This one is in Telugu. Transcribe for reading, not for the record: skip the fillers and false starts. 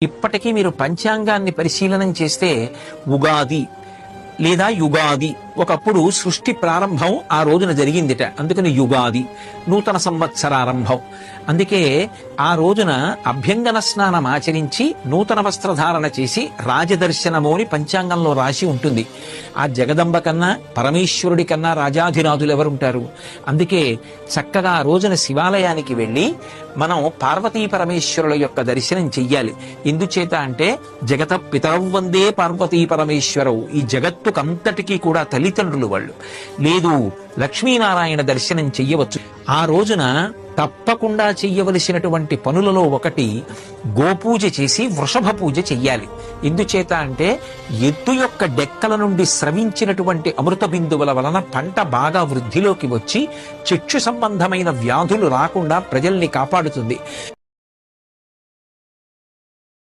ఇప్పటికీ మీరు పంచాంగాన్ని పరిశీలనం చేస్తే ఉగాది లేదా యుగాది, ఒకప్పుడు సృష్టి ప్రారంభం ఆ రోజున జరిగిందిట, అందుకని యుగాది, నూతన సంవత్సరారంభం. అందుకే ఆ రోజున అభ్యంగన స్నానం ఆచరించి నూతన వస్త్రధారణ చేసి రాజదర్శనము అని పంచాంగంలో రాసి ఉంటుంది. ఆ జగదంబ కన్నా పరమేశ్వరుడి కన్నా రాజాధిరాజులు ఎవరుంటారు? అందుకే చక్కగా ఆ రోజున శివాలయానికి వెళ్ళి మనం పార్వతీ పరమేశ్వరుల యొక్క దర్శనం చెయ్యాలి. ఎందుచేత అంటే జగత పితరౌ వందే పార్వతీ పరమేశ్వరవు, ఈ జగత్తుకంతటికీ కూడా తల్లిదండ్రులు వాళ్ళు. లేదు, లక్ష్మీనారాయణ దర్శనం చెయ్యవచ్చు. ఆ రోజున తప్పకుండా చెయ్యవలసినటువంటి పనులలో ఒకటి గోపూజ చేసి వృషభ పూజ చెయ్యాలి. ఎందుచేత అంటే ఎద్దు యొక్క డెక్కల నుండి స్రవించినటువంటి అమృత బిందువుల వలన పంట బాగా వృద్ధిలోకి వచ్చి చక్షు సంబంధమైన వ్యాధులు రాకుండా ప్రజల్ని కాపాడుతుంది.